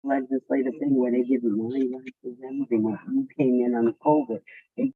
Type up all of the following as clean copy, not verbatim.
legislative thing where they give you money like this everything. When you came in on COVID, they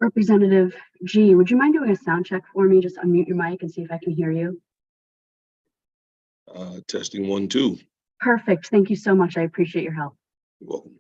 Representative G, would you mind doing a sound check for me? Just unmute your mic and see if I can hear you. Testing 1, 2. Perfect. Thank you so much. I appreciate your help. You're welcome.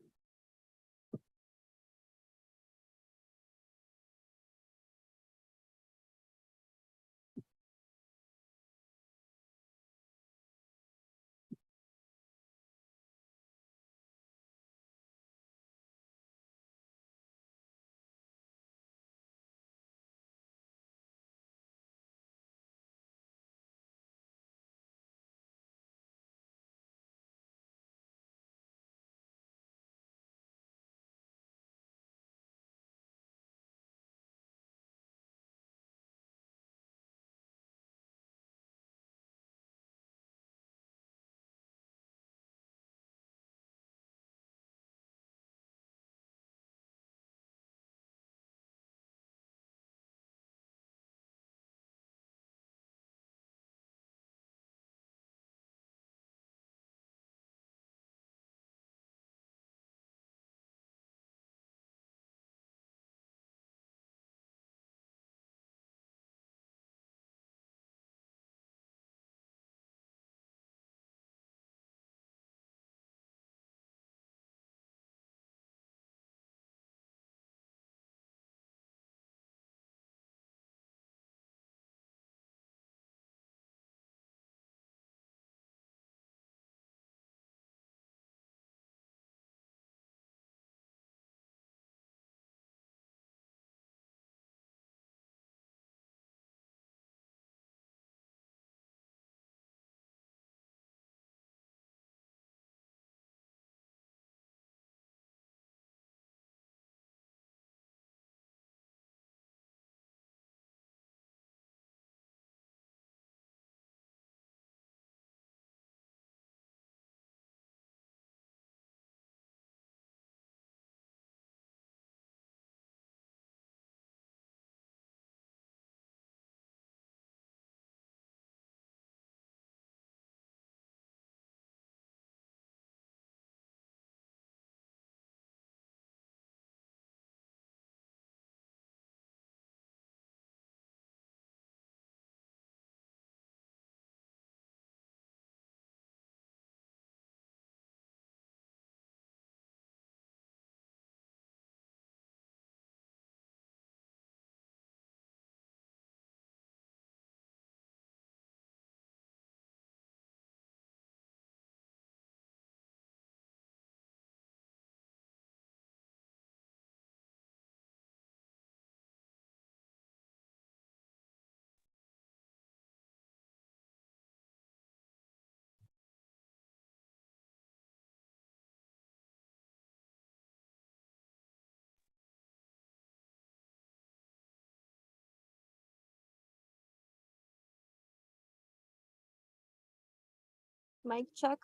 Mic check.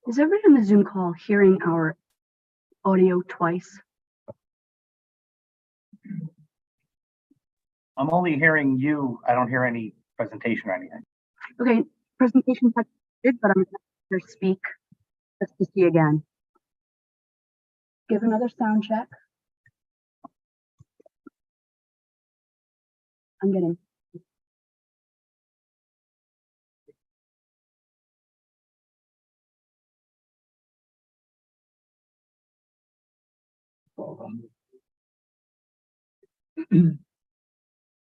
Is everyone on the Zoom call hearing our audio twice? I'm only hearing you. I don't hear any presentation or anything. Okay, presentation good, but I'm going to speak just to see again. Give another sound check. I'm getting.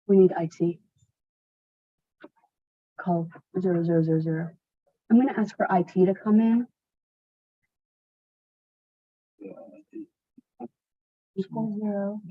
We need IT. Call 0000. I'm going to ask for IT to come in. Just 10.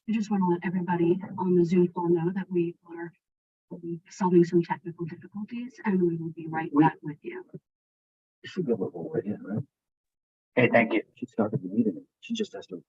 I just want to let everybody on the Zoom call know that we are solving some technical difficulties and we will be right back with you. You should be able to go right in, right? Okay, thank you. She started the meeting. She just has to.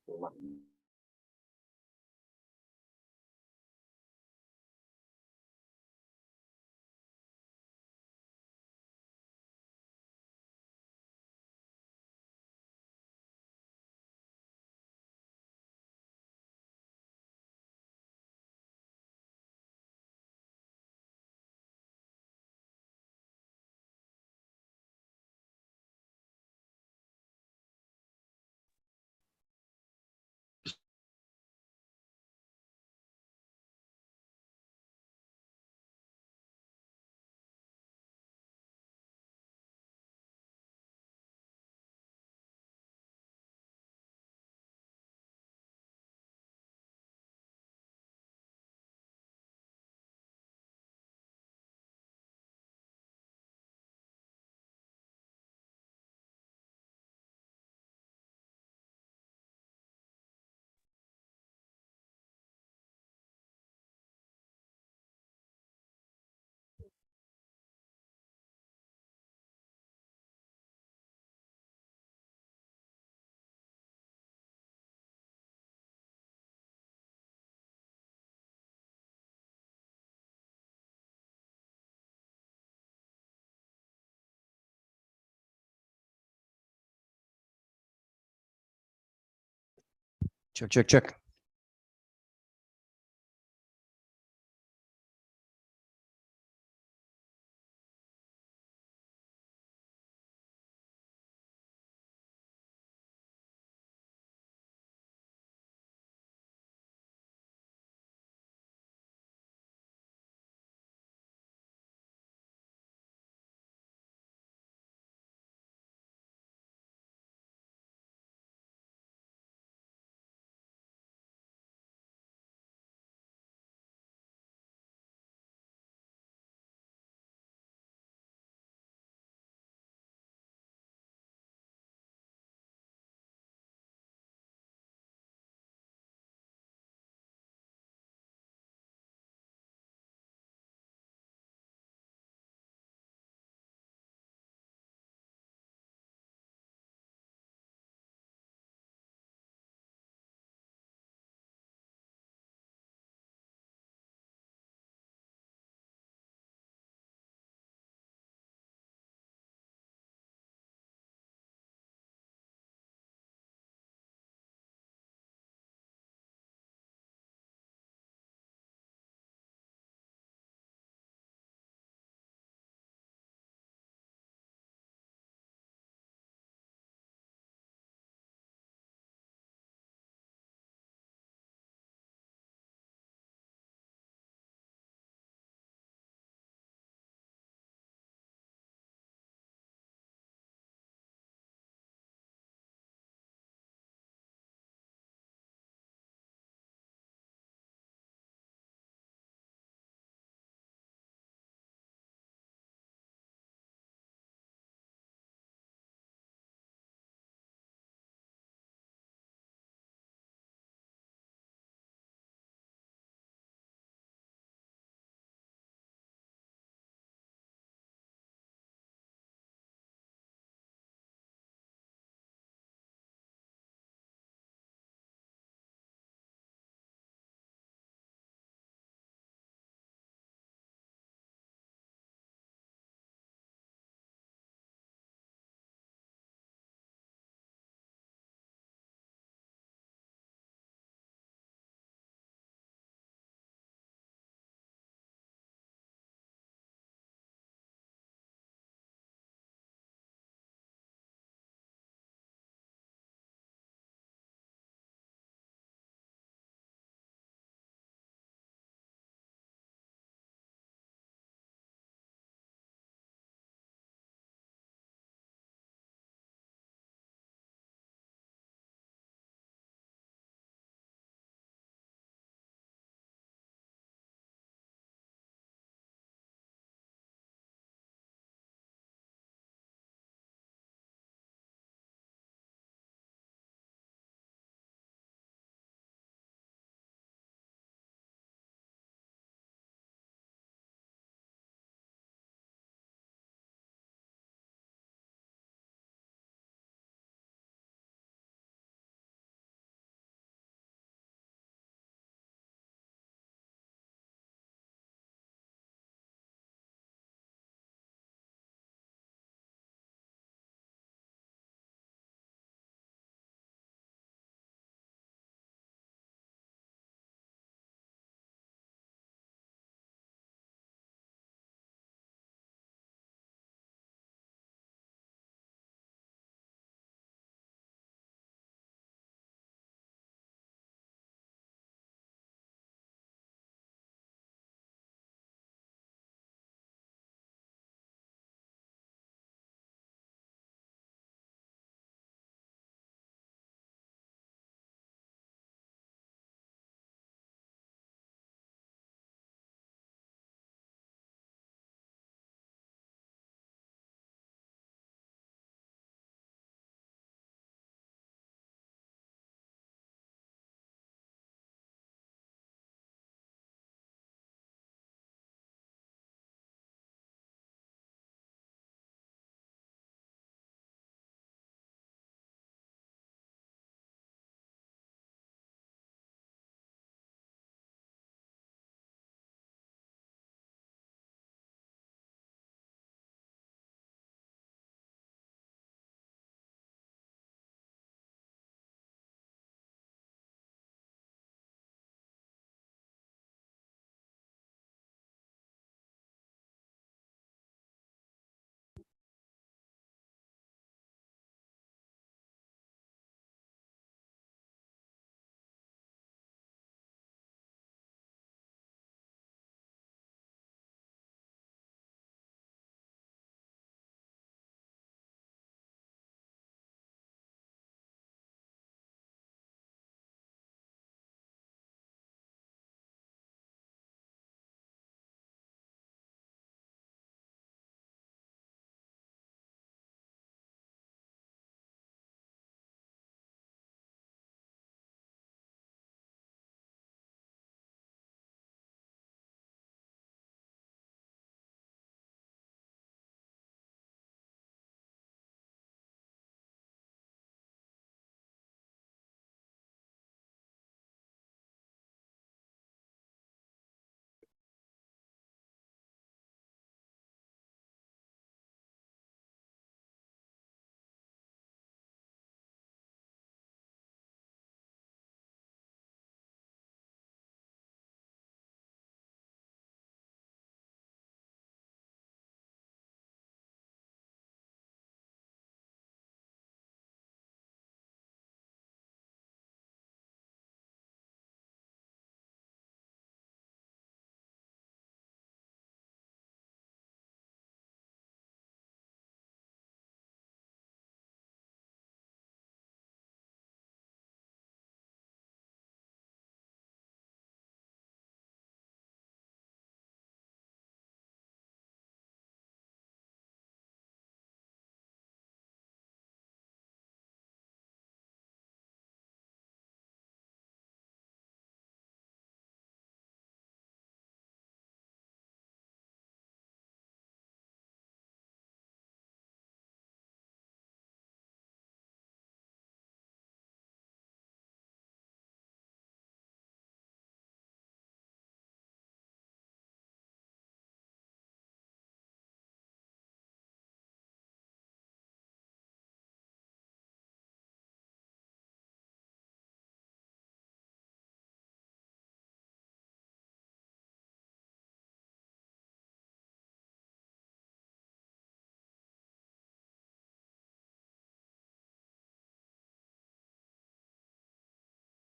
Check, check, check.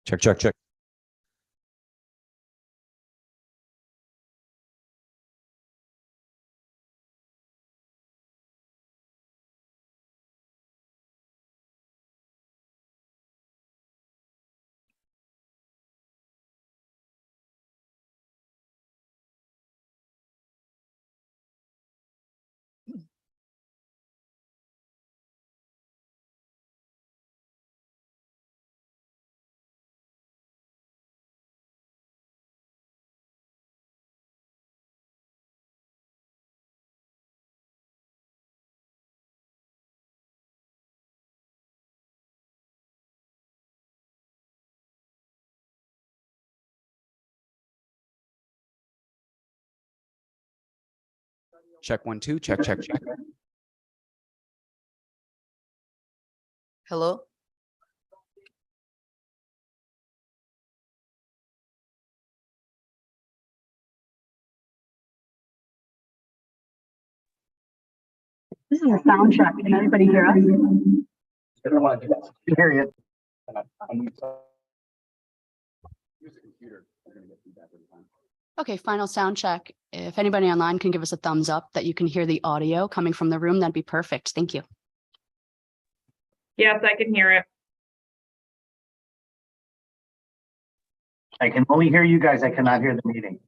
Check, check, check. Check 1, 2, check, check, check. Hello? This is a sound check. Can everybody hear us? I don't want to do that. You hear you. Use the computer. You're gonna get feedback every time. Okay, final sound check. If anybody online can give us a thumbs up that you can hear the audio coming from the room, that'd be perfect. Thank you. Yes, I can hear it. I can only hear you guys. I cannot hear the meeting.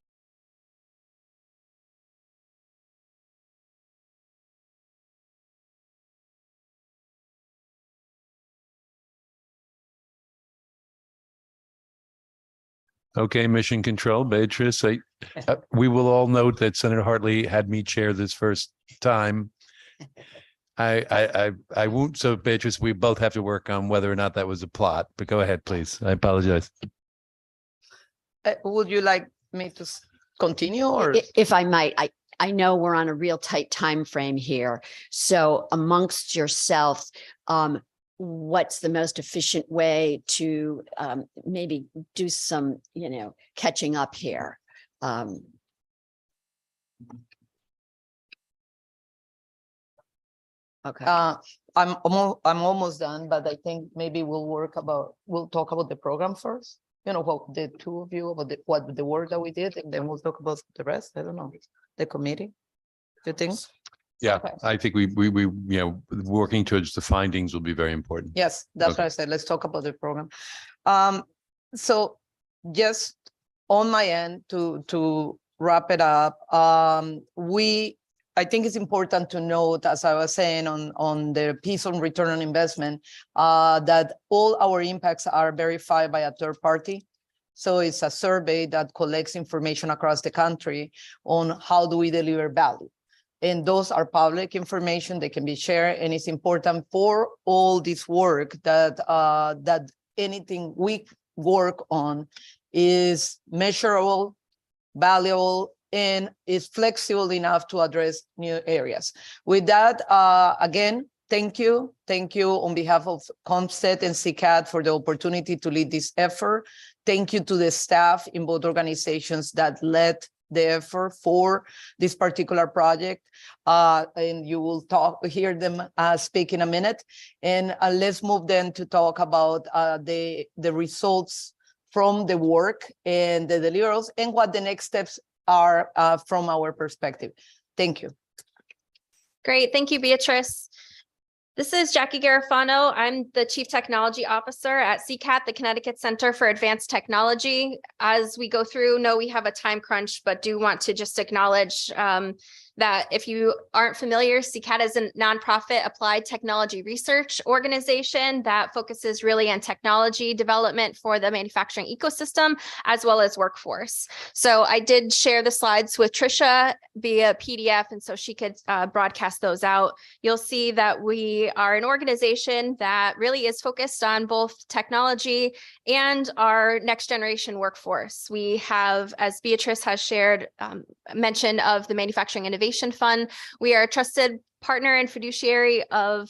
Okay, Mission Control, Beatrice, we will all note that Senator Hartley had me chair this first time. I won't, so Beatrice, we both have to work on whether or not that was a plot, but go ahead, please. I apologize. Would you like me to continue or? If I might, I know we're on a real tight time frame here. So amongst yourselves, what's the most efficient way to maybe do some, catching up here? Okay. I'm almost done, but I think maybe we'll talk about the program first. What the two of you about what the work that we did, and then we'll talk about the rest. I don't know, the committee. Do you think? Yeah, Okay. I think we working towards the findings will be very important. Yes, that's Okay. what I said. Let's talk about the program. So just on my end to wrap it up, I think it's important to note, as I was saying on the piece on return on investment, that all our impacts are verified by a third party. So it's a survey that collects information across the country on how do we deliver value. And those are public information, they can be shared, and it's important for all this work that anything we work on is measurable, valuable, and is flexible enough to address new areas. With that, again, thank you. Thank you on behalf of COMSTED and CCAT for the opportunity to lead this effort. Thank you to the staff in both organizations that led the effort for this particular project. And you will hear them speak in a minute. And let's move then to talk about the results from the work and the deliverables and what the next steps are from our perspective. Thank you. Great. Thank you, Beatrice. This is Jackie Garofano. I'm the Chief Technology Officer at CCAT, the Connecticut Center for Advanced Technology. As we go through, we have a time crunch, but do want to just acknowledge that if you aren't familiar, CCAT is a nonprofit applied technology research organization that focuses really on technology development for the manufacturing ecosystem, as well as workforce. So I did share the slides with Trisha via PDF, and so she could broadcast those out. You'll see that we are an organization that really is focused on both technology and our next generation workforce. We have, as Beatrice has shared, mention of the Manufacturing Innovation Fund. We are a trusted partner and fiduciary of,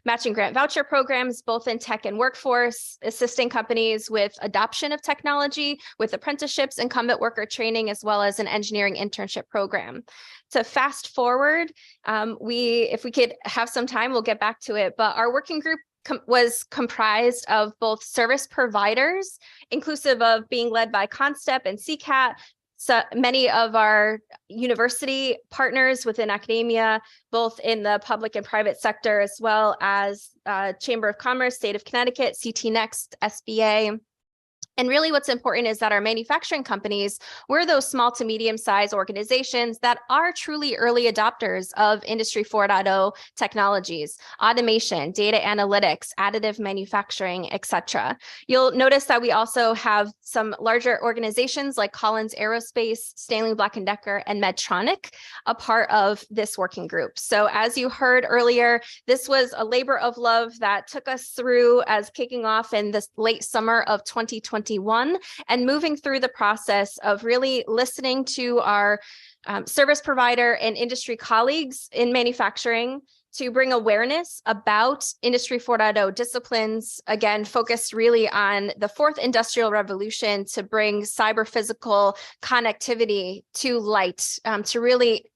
matching grant voucher programs, both in tech and workforce, assisting companies with adoption of technology, with apprenticeships, incumbent worker training, as well as an engineering internship program. To fast forward, if we could have some time, we'll get back to it. But our working group was comprised of both service providers, inclusive of being led by Constep and CCAT, so many of our university partners within academia, both in the public and private sector, as well as Chamber of Commerce, State of Connecticut, CT Next, SBA. And really what's important is that our manufacturing companies, we're those small to medium-sized organizations that are truly early adopters of Industry 4.0 technologies, automation, data analytics, additive manufacturing, et cetera. You'll notice that we also have some larger organizations like Collins Aerospace, Stanley Black & Decker, and Medtronic a part of this working group. So as you heard earlier, this was a labor of love that took us through as kicking off in this late summer of 2021 and moving through the process of really listening to our service provider and industry colleagues in manufacturing to bring awareness about Industry 4.0 disciplines, again, focused really on the fourth industrial revolution to bring cyber physical connectivity to light, to really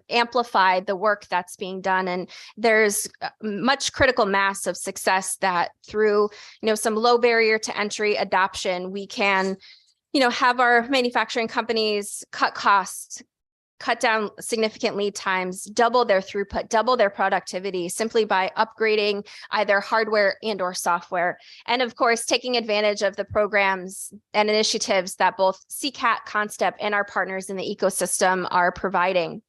amplify the work that's being done. And there's much critical mass of success that through, some low barrier to entry adoption, we can, have our manufacturing companies cut costs, cut down significant lead times, double their throughput, double their productivity simply by upgrading either hardware and or software. And of course, taking advantage of the programs and initiatives that both CCAT, Constep, and our partners in the ecosystem are providing.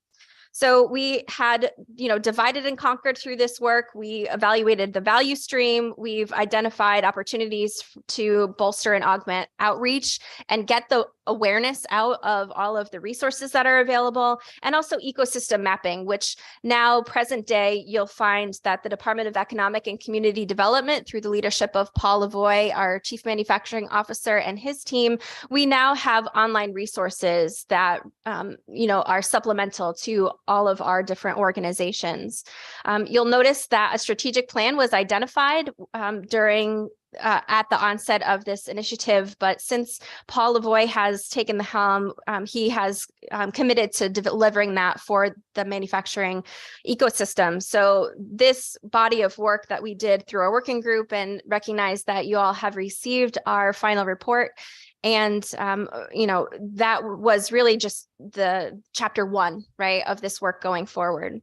So we had, divided and conquered through this work. We evaluated the value stream. We've identified opportunities to bolster and augment outreach and get the awareness out of all of the resources that are available, and also ecosystem mapping, which now present day, you'll find that the Department of Economic and Community Development, through the leadership of Paul Lavoie, our Chief Manufacturing Officer, and his team, we now have online resources that, are supplemental to all of our different organizations. You'll notice that a strategic plan was identified during at the onset of this initiative, but since Paul Lavoie has taken the helm, he has committed to delivering that for the manufacturing ecosystem. So this body of work that we did through our working group, and recognize that you all have received our final report. And, that was really just the chapter 1, right, of this work going forward.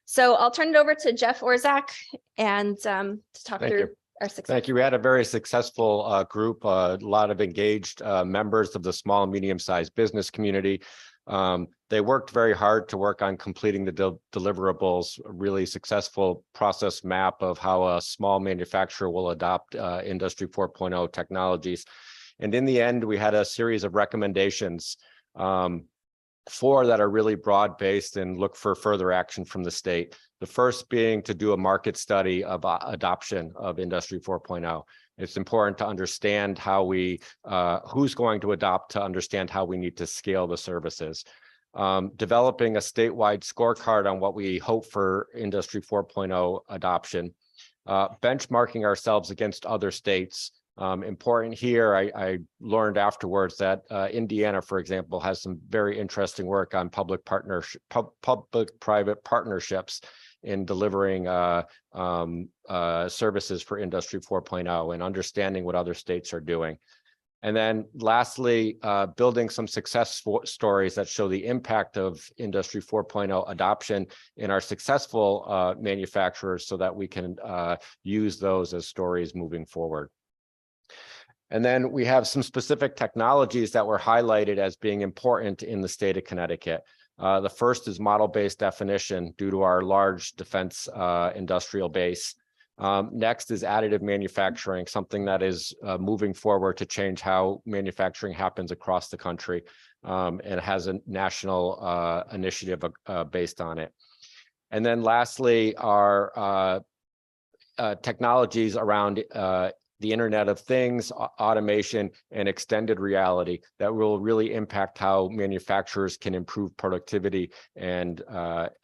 So I'll turn it over to Jeff Orzak and to talk through our success. Thank you. We had a very successful group, a lot of engaged members of the small and medium-sized business community. They worked very hard to work on completing the deliverables, a really successful process map of how a small manufacturer will adopt Industry 4.0 technologies. And in the end, we had a series of recommendations, 4 that are really broad-based and look for further action from the state. The first being to do a market study of adoption of Industry 4.0. It's important to understand how who's going to adopt, to understand how we need to scale the services. Developing a statewide scorecard on what we hope for Industry 4.0 adoption. Benchmarking ourselves against other states. Important here, I learned afterwards that Indiana, for example, has some very interesting work on public-private partnerships in delivering services for Industry 4.0 and understanding what other states are doing. And then lastly, building some success stories that show the impact of Industry 4.0 adoption in our successful manufacturers so that we can use those as stories moving forward. And then we have some specific technologies that were highlighted as being important in the state of Connecticut. The first is model-based definition due to our large defense industrial base. Next is additive manufacturing, something that is moving forward to change how manufacturing happens across the country, and has a national initiative based on it. And then lastly, our technologies around the Internet of Things, automation, and extended reality that will really impact how manufacturers can improve productivity and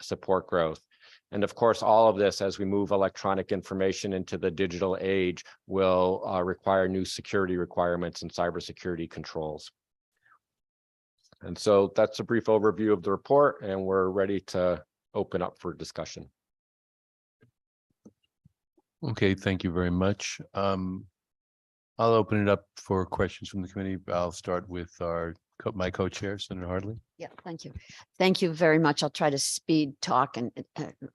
support growth. And of course, all of this, as we move electronic information into the digital age, will require new security requirements and cybersecurity controls. And so that's a brief overview of the report, and we're ready to open up for discussion. Okay, thank you very much. I'll open it up for questions from the committee. I'll start with my co-chair, Senator Hartley. Yeah, thank you. Thank you very much. I'll try to speed talk and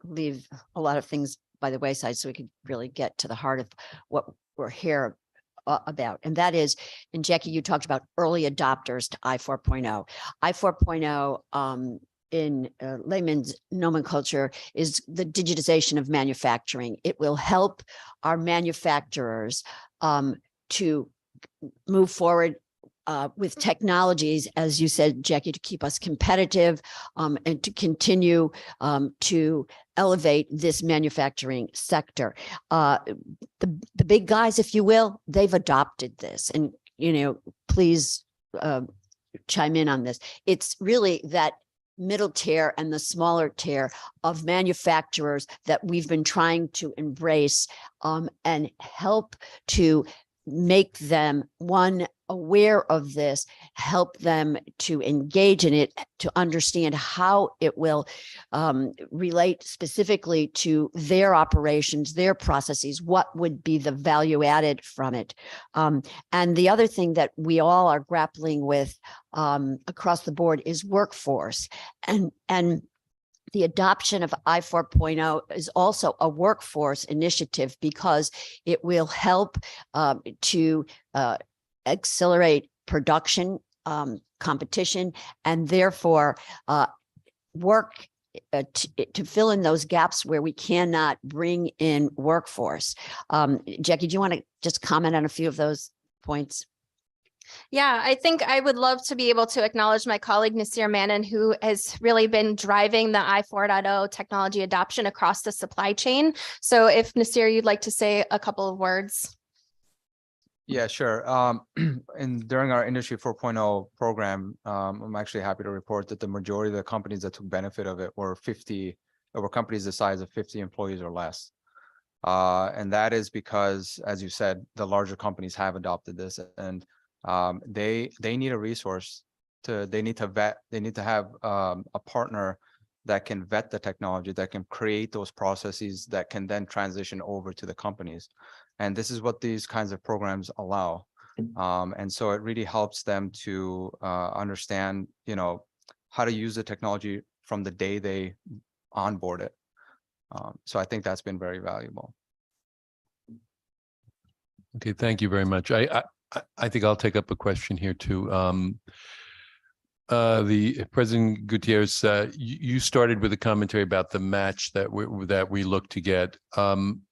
leave a lot of things by the wayside so we can really get to the heart of what we're here about. And that is, and Jackie, you talked about early adopters to I 4.0. I 4.0 in layman's nomenclature is the digitization of manufacturing. It will help our manufacturers to move forward with technologies, as you said, Jackie, to keep us competitive and to continue to elevate this manufacturing sector. The big guys, if you will, they've adopted this, and please chime in on this. It's really that middle tier and the smaller tier of manufacturers that we've been trying to embrace and help to make them, one, aware of this, help them to engage in it, to understand how it will relate specifically to their operations, their processes, what would be the value added from it. And the other thing that we all are grappling with across the board is workforce. And the adoption of I 4.0 is also a workforce initiative because it will help to accelerate production, competition, and therefore work to fill in those gaps where we cannot bring in workforce. Jackie, do you want to just comment on a few of those points? Yeah, I think I would love to be able to acknowledge my colleague Nasir Manin, who has really been driving the I 4.0 technology adoption across the supply chain. So if Nasir, you'd like to say a couple of words. Yeah, sure. And during our Industry 4.0 program, I'm actually happy to report that the majority of the companies that took benefit of it were companies the size of 50 employees or less. And that is because, as you said, the larger companies have adopted this, and they need a resource they need to have a partner that can vet the technology, that can create those processes that can then transition over to the companies. And this is what these kinds of programs allow. And so it really helps them to understand, how to use the technology from the day they onboard it. So I think that's been very valuable. Okay, thank you very much. I think I'll take up a question here too. The President Gutierrez, you started with a commentary about the match that we look to get.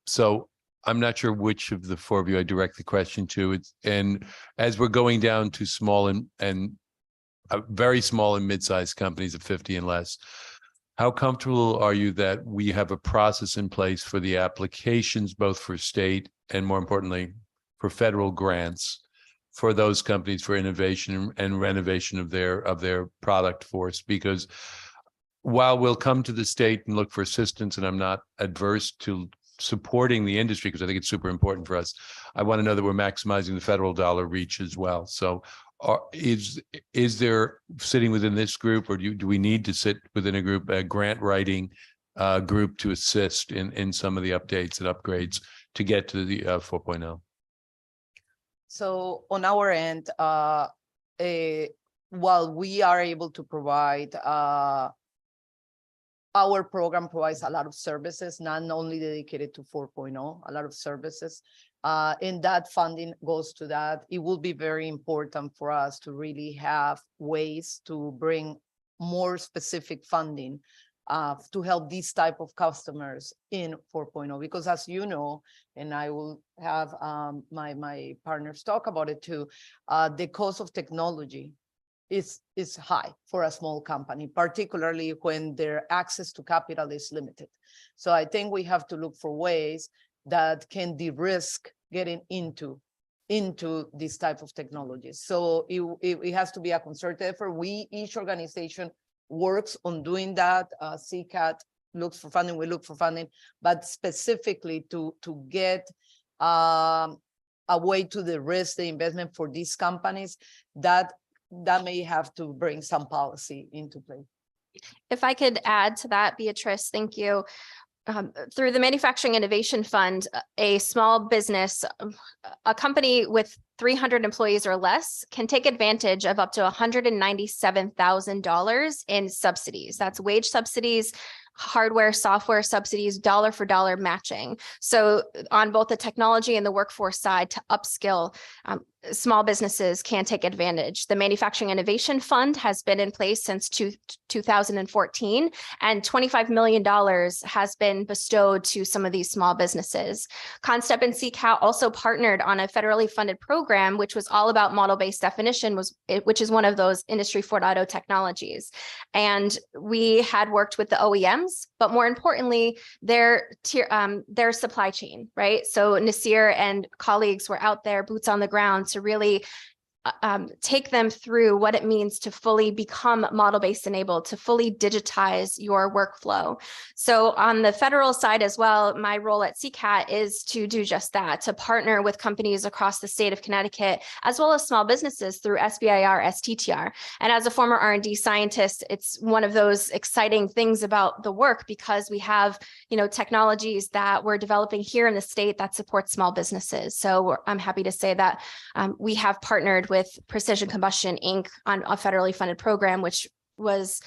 So I'm not sure which of the four of you I direct the question to. And as we're going down to small and very small and mid-sized companies of 50 and less, how comfortable are you that we have a process in place for the applications, both for state and, more importantly, for federal grants for those companies for innovation and renovation of their product force? Because while we'll come to the state and look for assistance, and I'm not adverse to supporting the industry because I think it's super important for us, I want to know that we're maximizing the federal dollar reach as well. So is there, sitting within this group, or do we need to sit within a group, a grant writing group, to assist in some of the updates and upgrades to get to the 4.0? So on our end, while we are able to provide, our program provides a lot of services, not only dedicated to 4.0, a lot of services. And that funding goes to that. It will be very important for us to really have ways to bring more specific funding to help these type of customers in 4.0, because as you know, and I will have my partners talk about it too, the cost of technology is high for a small company, particularly when their access to capital is limited. So I think we have to look for ways that can de-risk getting into these type of technologies. So it has to be a concerted effort. Each organization works on doing that. CCAT looks for funding, we look for funding, but specifically to get a way to de-risk the investment for these companies, that may have to bring some policy into play. If I could add to that, Beatrice, thank you. through the Manufacturing Innovation Fund, a small business, a company with 300 employees or less can take advantage of up to $197,000 in subsidies. That's wage subsidies, hardware, software subsidies, dollar for dollar matching. So on both the technology and the workforce side to upskill, small businesses can take advantage. The Manufacturing Innovation Fund has been in place since 2014, and $25 million has been bestowed to some of these small businesses. ConStep and CCAT also partnered on a federally funded program, which was all about model-based definition, which is one of those Industry 4.0 technologies. And we had worked with the OEMs, but more importantly, their supply chain, right? So Nasir and colleagues were out there, boots on the ground, to really take them through what it means to fully become model-based enabled, to fully digitize your workflow. So on the federal side as well, my role at CCAT is to do just that, to partner with companies across the state of Connecticut, as well as small businesses through SBIR, STTR. And as a former R&D scientist, it's one of those exciting things about the work, because we have, technologies that we're developing here in the state that support small businesses. So I'm happy to say that we have partnered with Precision Combustion Inc. on a federally funded program, which was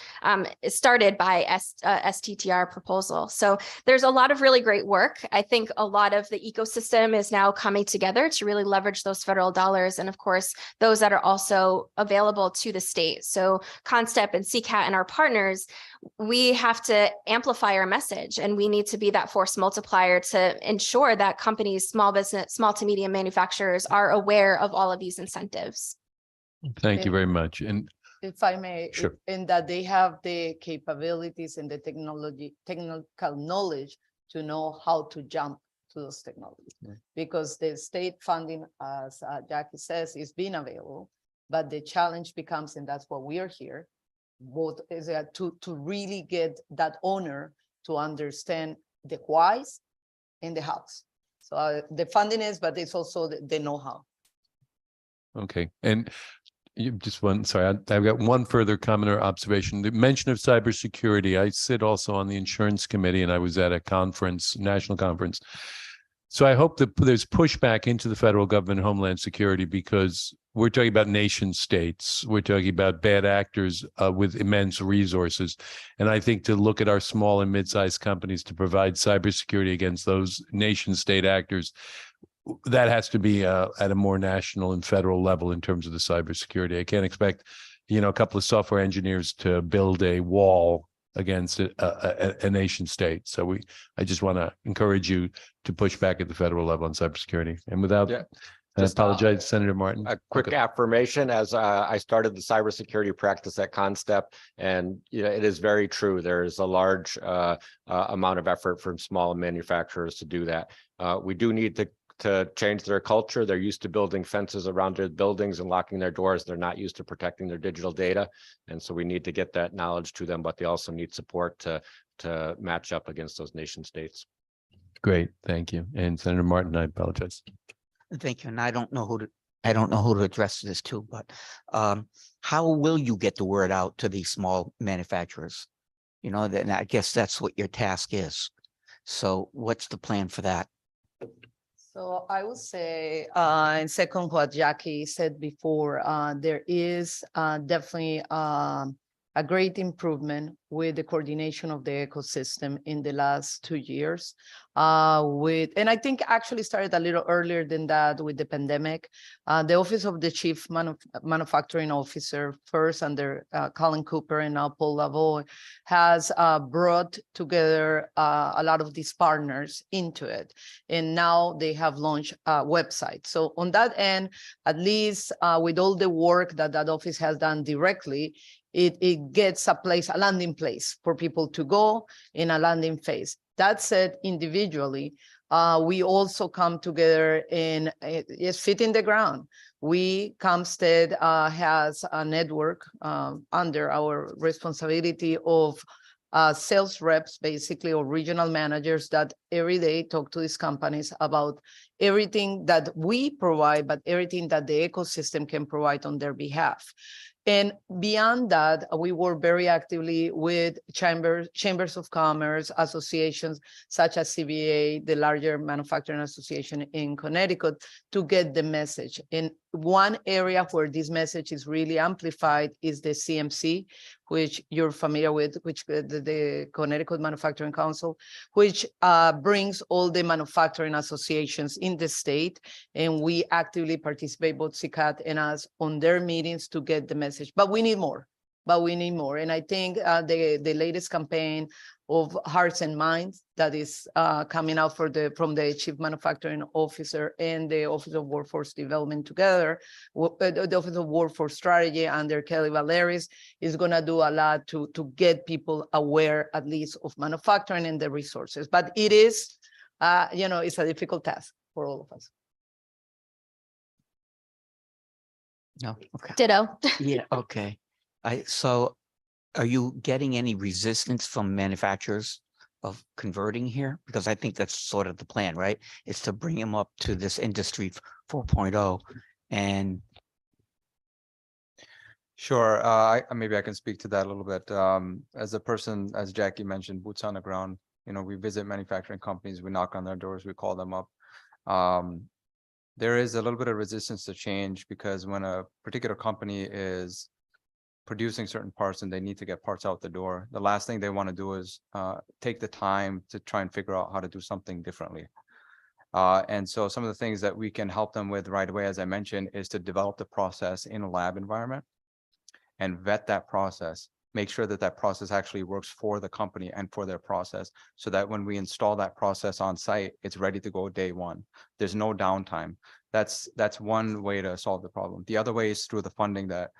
started by STTR proposal. So there's a lot of really great work. I think a lot of the ecosystem is now coming together to really leverage those federal dollars. And of course, those that are also available to the state. So ConStep and CCAT and our partners, we have to amplify our message, and we need to be that force multiplier to ensure that companies, small to medium manufacturers are aware of all of these incentives. Thank you very much. And if I may, Sure. in that they have the capabilities and the technical knowledge to know how to jump to those technologies. Yeah. Because the state funding, as Jackie says, is being available, but the challenge becomes, and that's what we are here, both is to really get that owner to understand the whys and the hows. So the funding is, but it's also the know-how. okay, and you just one, sorry, I've got one further comment or observation. The mention of cybersecurity. I sit also on the insurance committee, and I was at a conference, national conference. So I hope that there's pushback into the federal government, Homeland Security, because we're talking about nation states. We're talking about bad actors with immense resources. And I think to look at our small and mid-sized companies to provide cybersecurity against those nation state actors, that has to be at a more national and federal level in terms of the cybersecurity. I can't expect, a couple of software engineers to build a wall against a nation state. So I just want to encourage you to push back at the federal level on cybersecurity. And without, Yeah. I Just, apologize, Senator Martin. A quick Okay. affirmation, as I started the cybersecurity practice at ConStep, and it is very true. There is a large amount of effort from small manufacturers to do that. We do need to change their culture. They're used to building fences around their buildings and locking their doors. They're not used to protecting their digital data. And so we need to get that knowledge to them, but they also need support to match up against those nation states. Great, thank you. And Senator Martin, I apologize. Thank you. And I don't know who to address this to, but how will you get the word out to these small manufacturers? Then I guess that's what your task is. So what's the plan for that? So I would say, and second what Jackie said before, there is definitely a great improvement with the coordination of the ecosystem in the last 2 years. And I think actually started a little earlier than that with the pandemic. The Office of the Chief Manufacturing Officer, first under Colin Cooper and now Paul Lavoie, has brought together a lot of these partners into it. And now they have launched a website. So on that end, at least with all the work that that office has done directly, it gets a landing place for people to go in a landing phase. That said, individually, we also come together and it's feet in the ground. ComSted has a network under our responsibility of sales reps, basically, or regional managers that every day talk to these companies about everything that we provide, but everything that the ecosystem can provide on their behalf. And beyond that, we work very actively with chambers of commerce, associations such as CBA, the larger manufacturing association in Connecticut, to get the message. In one area where this message is really amplified is the CMC, which you're familiar with, which the Connecticut Manufacturing Council, which brings all the manufacturing associations in the state. And we actively participate, both CCAT and us, on their meetings to get the message. But we need more. And I think the latest campaign of Hearts and Minds that is coming out from the Chief Manufacturing Officer and the Office of Workforce Development together, the Office of Workforce Strategy under Kelly Valeris, is going to do a lot to get people aware, at least, of manufacturing and the resources. But it is, it's a difficult task for all of us. No, okay. Ditto. Yeah, okay. So are you getting any resistance from manufacturers of converting here? Because I think that's sort of the plan, right? It's to bring them up to this industry 4.0 and. Sure, maybe I can speak to that a little bit. As a person, as Jackie mentioned, boots on the ground, we visit manufacturing companies, we knock on their doors, we call them up. There is a little bit of resistance to change because when a particular company is producing certain parts and they need to get parts out the door, the last thing they want to do is take the time to try and figure out how to do something differently. And so some of the things that we can help them with right away, as I mentioned, is to develop the process in a lab environment and vet that process, make sure that that process actually works for the company and for their process, so that when we install that process on site, it's ready to go day one. There's no downtime. That's one way to solve the problem. The other way is through the funding that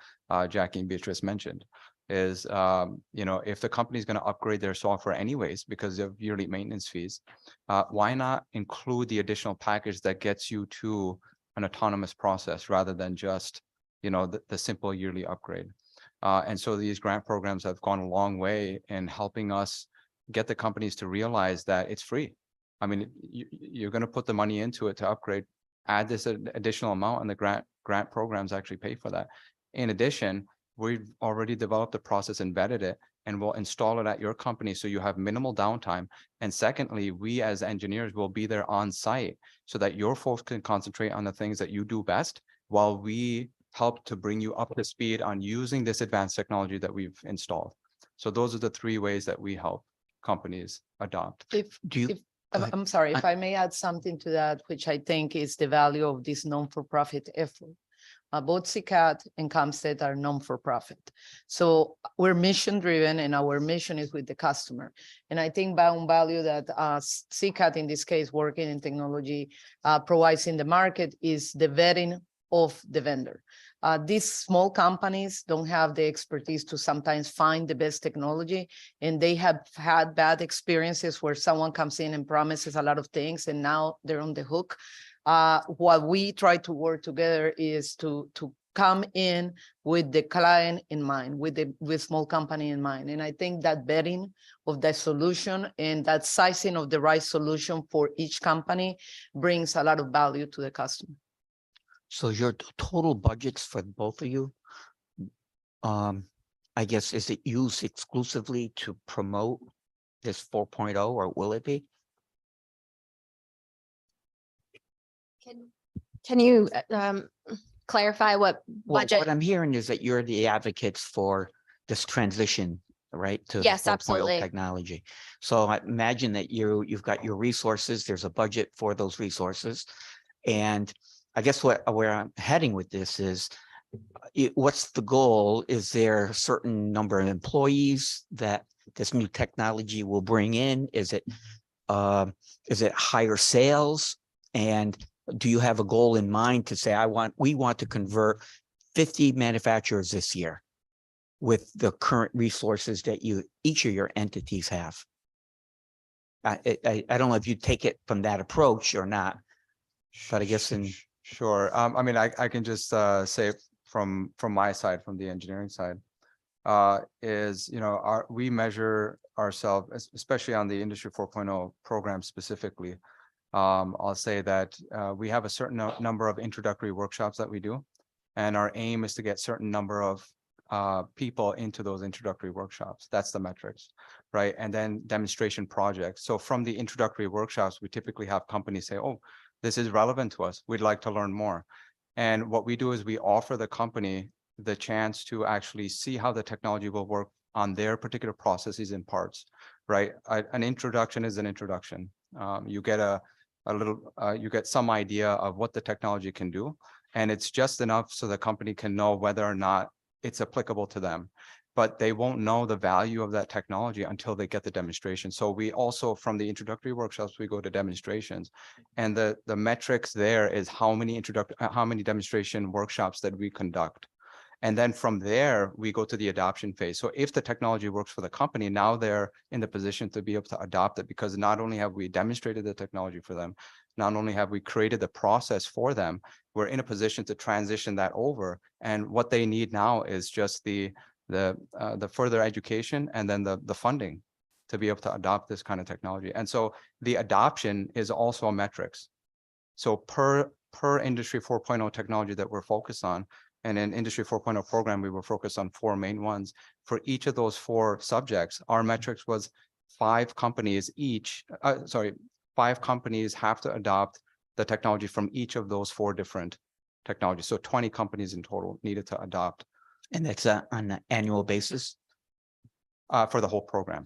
Jackie and Beatrice mentioned. Is if the company is going to upgrade their software anyways because of yearly maintenance fees, why not include the additional package that gets you to an autonomous process rather than just the simple yearly upgrade? And so these grant programs have gone a long way in helping us get the companies to realize that it's free. I mean, you're going to put the money into it to upgrade, add this additional amount, and the grant programs actually pay for that. In addition, we've already developed the process, embedded it, and we'll install it at your company so you have minimal downtime. And secondly, we as engineers will be there on site so that your folks can concentrate on the things that you do best while we help to bring you up to speed on using this advanced technology that we've installed. So those are the three ways that we help companies adopt. I'm sorry, if I may add something to that, which I think is the value of this non-for-profit effort. Both CCAT and ComStat are non-for-profit. So we're mission-driven, and our mission is with the customer. And I think bound value that CCAT, in this case, working in technology, provides in the market is the vetting of the vendor. These small companies don't have the expertise to sometimes find the best technology, and they have had bad experiences where someone comes in and promises a lot of things, and now they're on the hook. What we try to work together is to come in with the client in mind, with small company in mind. And I think that vetting of the solution and that sizing of the right solution for each company brings a lot of value to the customer. So your total budgets for both of you, I guess, is it used exclusively to promote this 4.0, or will it be? Can you clarify what Well, budget? what I'm hearing is that you're the advocates for this transition, right? To Yes, 4.0 absolutely. technology. So I imagine that you've got your resources, there's a budget for those resources. And I guess where I'm heading with this is, what's the goal? Is there a certain number of employees that this new technology will bring in? Is it higher sales? And do you have a goal in mind to say, we want to convert 50 manufacturers this year with the current resources that each of your entities have? I don't know if you take it from that approach or not, but I guess Sure. I mean, I can just say from my side, from the engineering side, we measure ourselves, especially on the Industry 4.0 program specifically. I'll say that we have a certain number of introductory workshops that we do, and our aim is to get certain number of people into those introductory workshops. That's the metrics, right? And then demonstration projects. So from the introductory workshops, we typically have companies say, oh, this is relevant to us. We'd like to learn more. And what we do is we offer the company the chance to actually see how the technology will work on their particular processes and parts, right? An introduction is an introduction. You get you get some idea of what the technology can do, and it's just enough so the company can know whether or not it's applicable to them. But they won't know the value of that technology until they get the demonstration. So we also, from the introductory workshops, we go to demonstrations, and the metrics there is how many demonstration workshops that we conduct. And then from there, we go to the adoption phase. So if the technology works for the company, now they're in the position to be able to adopt it, because not only have we demonstrated the technology for them, not only have we created the process for them, we're in a position to transition that over. And what they need now is just the further education and then the funding to be able to adopt this kind of technology. And so the adoption is also a metrics. So per Industry 4.0 technology that we're focused on, and in Industry 4.0 program, we were focused on 4 main ones. For each of those 4 subjects, our metrics was 5 companies each, 5 companies have to adopt the technology from each of those 4 different technologies. So 20 companies in total needed to adopt. And that's on an annual basis? For the whole program.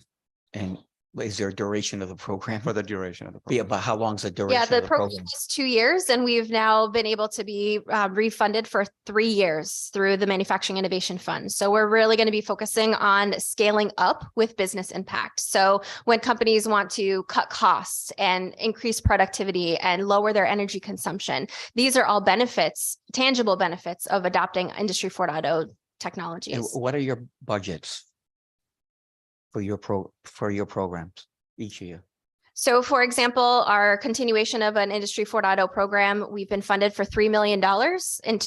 And is there a duration of the program? For the duration of the Yeah, program. but how long is the duration Yeah, of the the program program? is 2 years, and we've now been able to be refunded for 3 years through the Manufacturing Innovation Fund. So we're really going to be focusing on scaling up with business impact. So when companies want to cut costs and increase productivity and lower their energy consumption, these are all benefits, tangible benefits of adopting Industry 4.0 technologies. And what are your budgets for your programs each year? So for example, our continuation of an Industry 4.0 program, we've been funded for $3 million in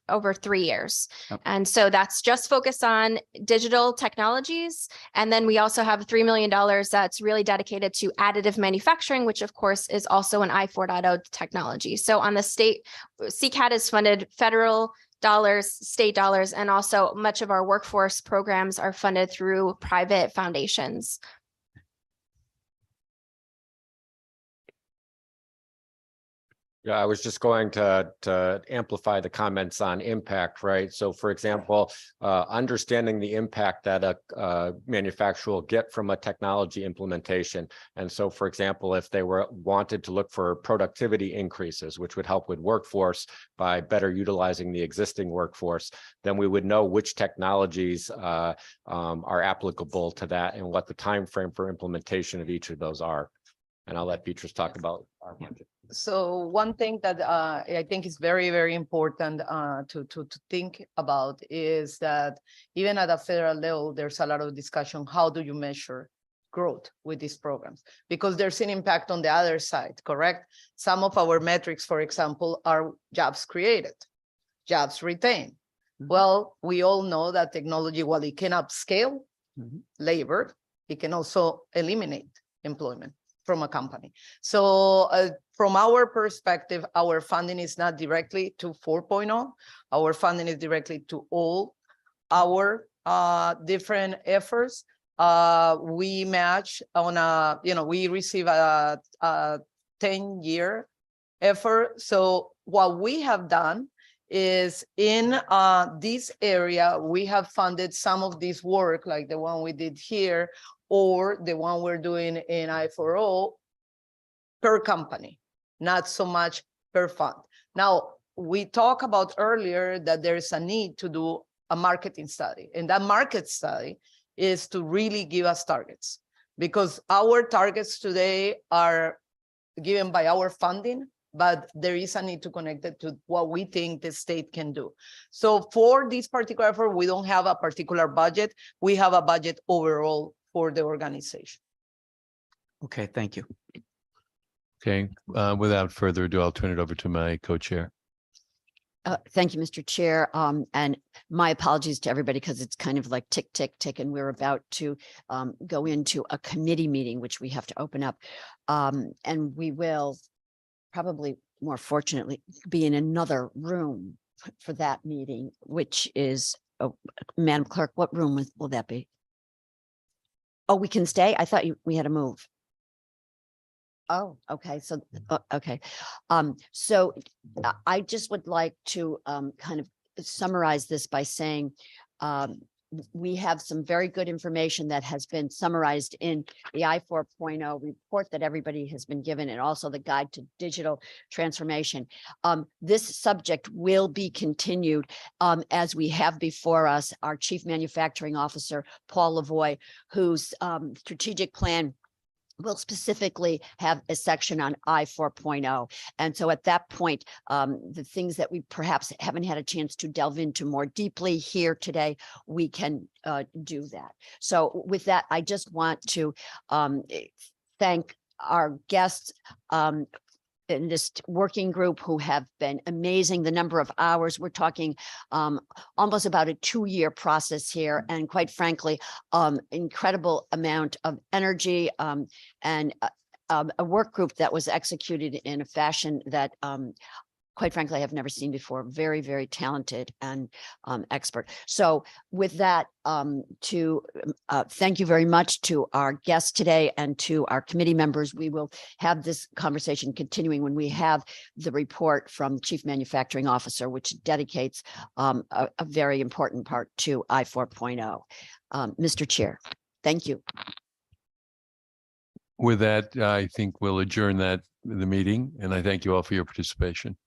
over 3 years. Yep. And so that's just focused on digital technologies. And then we also have $3 million that's really dedicated to additive manufacturing, which of course is also an I4.0 technology. So on the state, CCAT is funded federal dollars, state dollars, and also much of our workforce programs are funded through private foundations. Yeah, I was just going to amplify the comments on impact, right? So for example, understanding the impact that a manufacturer will get from a technology implementation. And so for example, if they wanted to look for productivity increases, which would help with workforce by better utilizing the existing workforce, then we would know which technologies are applicable to that and what the time frame for implementation of each of those are. And I'll let Beatrice talk about our budget. So one thing that I think is very, very important to think about is that even at a federal level, there's a lot of discussion. How do you measure growth with these programs? Because there's an impact on the other side, correct? Some of our metrics, for example, are jobs created, jobs retained. Well, we all know that technology, while it can upscale labor, it can also eliminate employment from a company. So from our perspective, our funding is not directly to 4.0. Our funding is directly to all our different efforts. We match on a, we receive a 10-year effort. So what we have done is in this area, we have funded some of this work, like the one we did here, or the one we're doing in I4O per company, not so much per fund. Now, we talked about earlier that there's a need to do a marketing study, and that market study is to really give us targets, because our targets today are given by our funding, but there is a need to connect it to what we think the state can do. So for this particular effort, we don't have a particular budget. We have a budget overall for the organization. Okay, thank you. Okay, without further ado, I'll turn it over to my co-chair. Thank you, Mr. Chair. And my apologies to everybody, because it's kind of like tick, tick, tick, and we're about to go into a committee meeting, which we have to open up. And we will probably, more fortunately, be in another room for that meeting, which is Madam Clerk, what room will that be? Oh, we can stay? I thought we had to move. Oh, okay, so, okay. So I just would like to kind of summarize this by saying we have some very good information that has been summarized in the I 4.0 report that everybody has been given, and also the guide to digital transformation. This subject will be continued as we have before us our Chief Manufacturing Officer, Paul Lavoie, whose strategic plan will specifically have a section on I 4.0. And so at that point, the things that we perhaps haven't had a chance to delve into more deeply here today, we can do that. So with that, I just want to thank our guests in this working group who have been amazing. The number of hours, we're talking almost about a 2-year process here. And quite frankly, incredible amount of energy and a work group that was executed in a fashion that quite frankly, I have never seen before. Very, very talented and expert. So with that, thank you very much to our guests today and to our committee members. We will have this conversation continuing when we have the report from Chief Manufacturing Officer, which dedicates a very important part to I 4.0. Mr. Chair, thank you. With that, I think we'll adjourn the meeting, and I thank you all for your participation.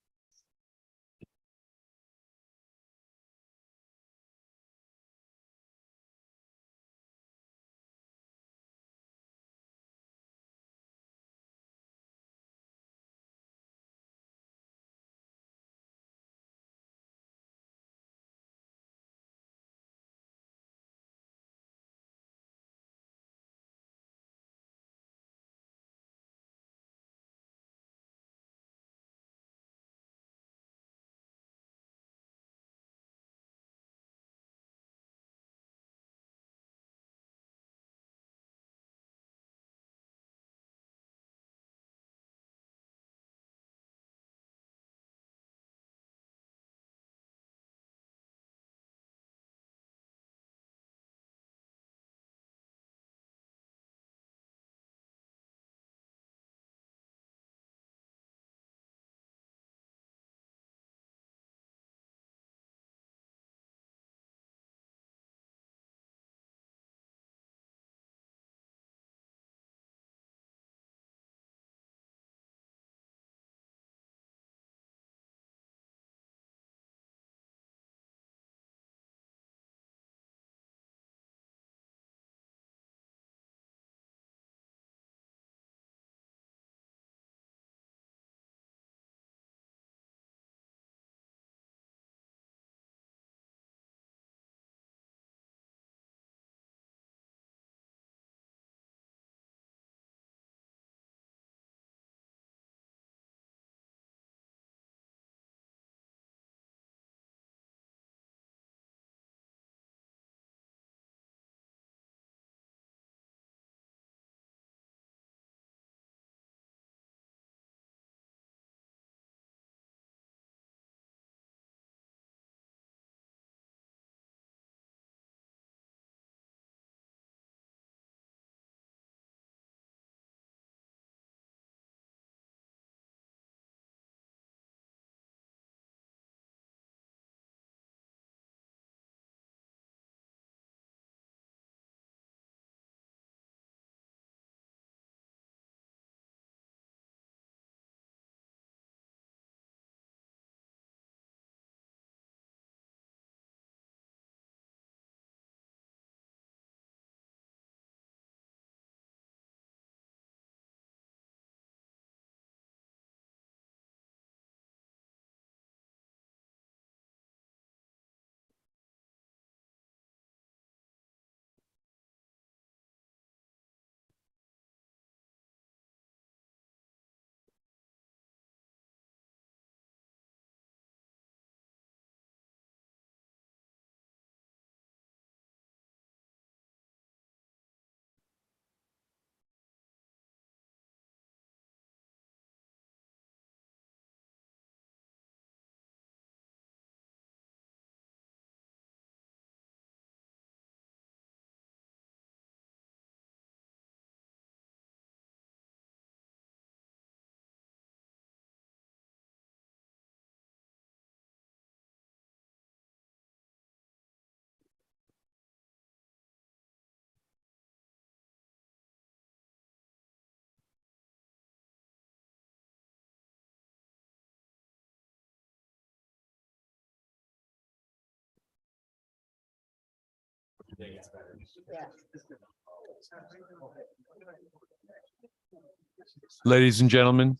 Ladies and gentlemen,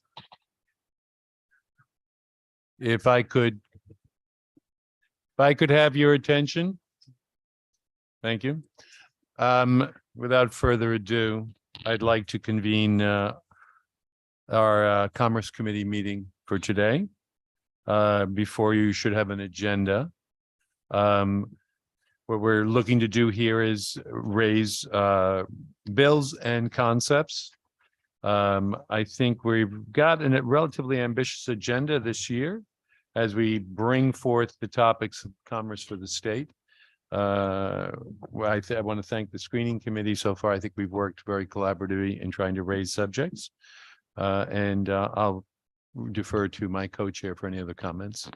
if I could have your attention. Thank you. Without further ado, I'd like to convene our Commerce Committee meeting for today. Before you should have an agenda. What we're looking to do here is raise bills and concepts. I think we've got a relatively ambitious agenda this year as we bring forth the topics of commerce for the state. I want to thank the screening committee so far. I think we've worked very collaboratively in trying to raise subjects. And I'll defer to my co-chair for any other comments.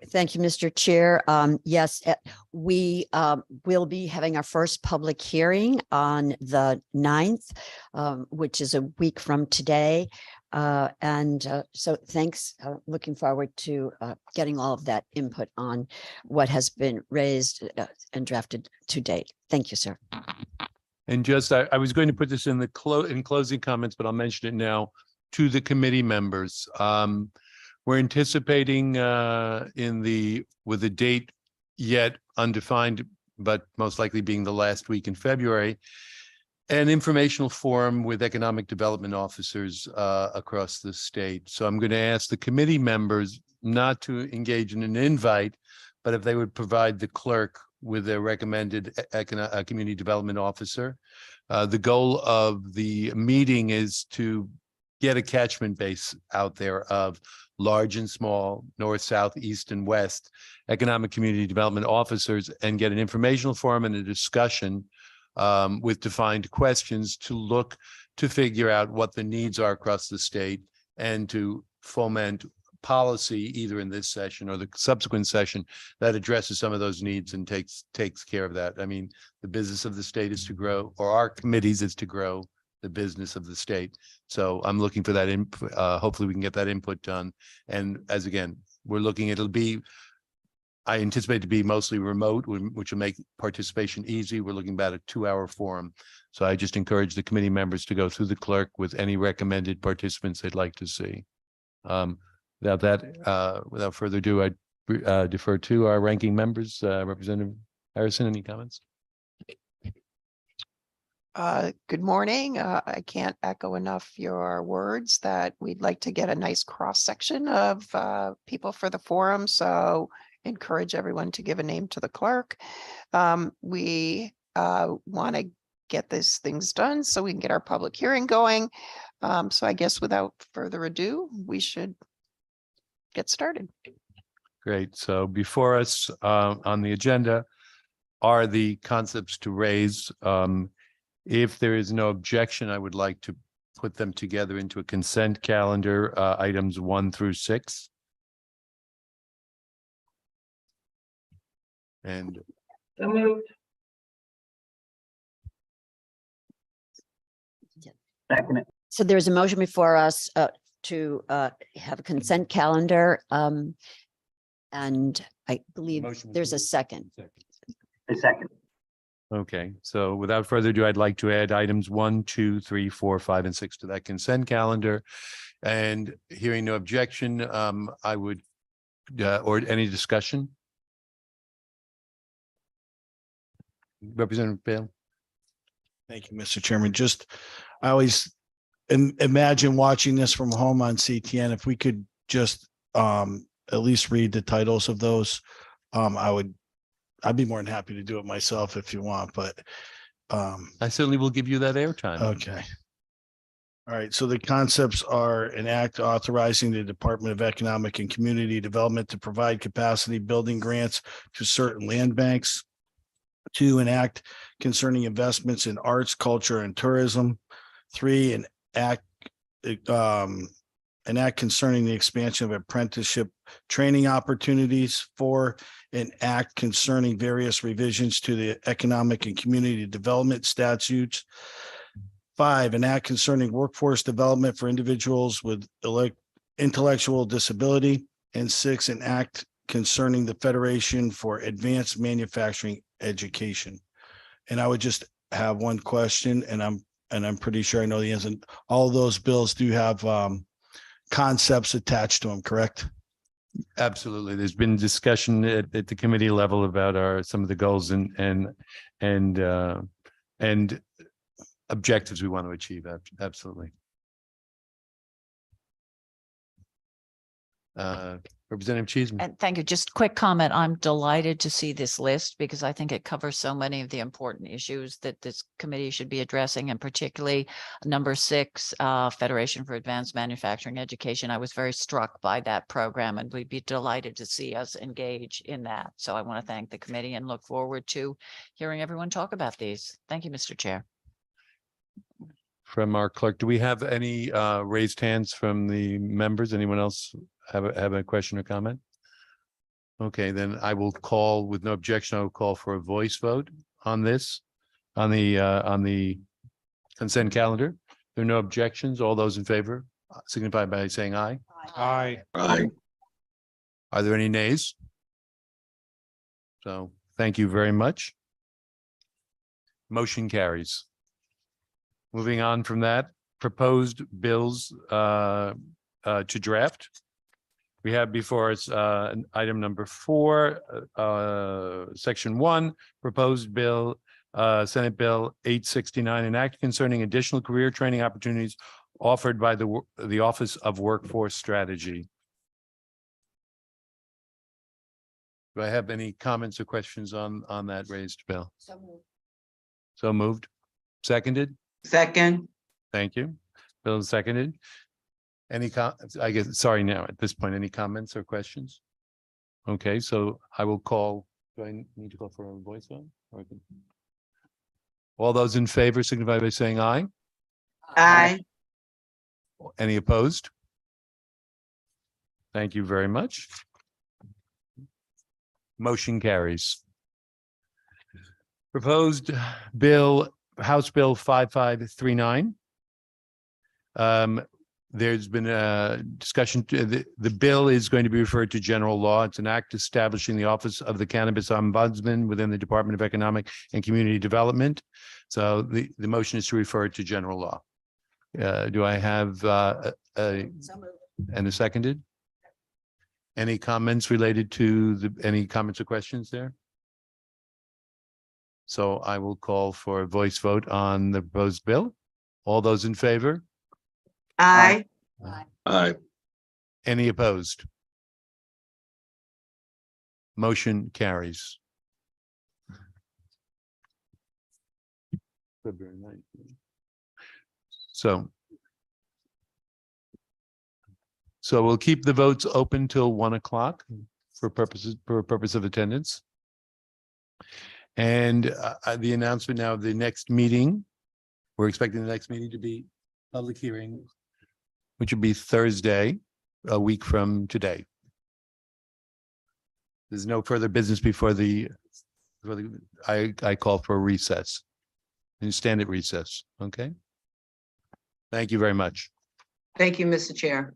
Thank you, Mr. Chair. Yes, we will be having our first public hearing on the 9th, which is a week from today. So thanks. Looking forward to getting all of that input on what has been raised and drafted to date. Thank you, sir. And just, I was going to put this in in closing comments, but I'll mention it now to the committee members. We're anticipating with the date yet undefined, but most likely being the last week in February, an informational forum with economic development officers across the state. So I'm going to ask the committee members not to engage in an invite, but if they would provide the clerk with a recommended community development officer. The goal of the meeting is to get a catchment base out there of large and small, north, south, east, and west economic community development officers, and get an informational forum and a discussion with defined questions to figure out what the needs are across the state and to foment policy either in this session or the subsequent session that addresses some of those needs and takes care of that. I mean, the business of the state is to grow, or our committees is to grow the business of the state. So I'm looking for that input. Hopefully we can get that input done. And as again, we're looking, I anticipate to be mostly remote, which will make participation easy. We're looking about a 2-hour forum. So I just encourage the committee members to go through the clerk with any recommended participants they'd like to see. Without further ado, I defer to our ranking members. Representative Harrison, any comments? Good morning. I can't echo enough your words that we'd like to get a nice cross section of people for the forum. So encourage everyone to give a name to the clerk. We want to get these things done so we can get our public hearing going. So I guess without further ado, we should get started. Great. So before us on the agenda are the concepts to raise. If there is no objection, I would like to put them together into a consent calendar, items 1 through 6. And So there's a motion before us to have a consent calendar. And I believe Motion there's a approved. second. A second. okay, so without further ado, I'd like to add items 1, 2, 3, 4, 5, and 6 to that consent calendar. And hearing no objection, I would, or any discussion? Representative Bale. Thank you, Mr. Chairman. I always imagine watching this from home on CTN. If we could just at least read the titles of those, I'd be more than happy to do it myself if you want, but I certainly will give you that airtime. okay. All right, so the concepts are an act authorizing the Department of Economic and Community Development to provide capacity building grants to certain land banks. 2, an act concerning investments in arts, culture, and tourism. 3, an act concerning the expansion of apprenticeship training opportunities. 4, an act concerning various revisions to the economic and community development statutes. 5, an act concerning workforce development for individuals with intellectual disability. And 6, an act concerning the Federation for Advanced Manufacturing Education. And I would just have one question, and I'm pretty sure I know the answer. All of those bills do have concepts attached to them, correct? Absolutely. There's been discussion at the committee level about some of the goals and objectives we want to achieve. Absolutely. Representative Cheeseman. And thank you. Just quick comment. I'm delighted to see this list because I think it covers so many of the important issues that this committee should be addressing, and particularly number 6, Federation for Advanced Manufacturing Education. I was very struck by that program, and we'd be delighted to see us engage in that. So I want to thank the committee and look forward to hearing everyone talk about these. Thank you, Mr. Chair. From our clerk, do we have any raised hands from the members? Anyone else have a question or comment? Okay, then I will call, with no objection, I will call for a voice vote on this, on the consent calendar. There are no objections. All those in favor signify by saying aye. Aye. Aye. Are there any nays? So thank you very much. Motion carries. Moving on from that, proposed bills to draft. We have before us item number 4, section 1, proposed bill, Senate Bill 869, an act concerning additional career training opportunities offered by the Office of Workforce Strategy. Do I have any comments or questions on that raised bill? So moved. Seconded? Second. Thank you. Bill is seconded. I guess, sorry, now at this point, any comments or questions? Okay, so I will call, do I need to call for a voice vote? All those in favor signify by saying aye. Aye. Any opposed? Thank you very much. Motion carries. Proposed bill, House Bill 5539. There's been a discussion, the bill is going to be referred to general law. It's an act establishing the Office of the Cannabis Ombudsman within the Department of Economic and Community Development. So the motion is to refer it to general law. Do I have and a seconded? Any comments related to any comments or questions there? So I will call for a voice vote on the proposed bill. All those in favor? Aye. Aye. Any opposed? Motion carries. February 9th. So we'll keep the votes open till 1 o'clock for purpose of attendance. And the announcement now of the next meeting, we're expecting the next meeting to be public hearing, which would be Thursday, a week from today. There's no further business before I call for a recess. And stand at recess, okay? Thank you very much. Thank you, Mr. Chair.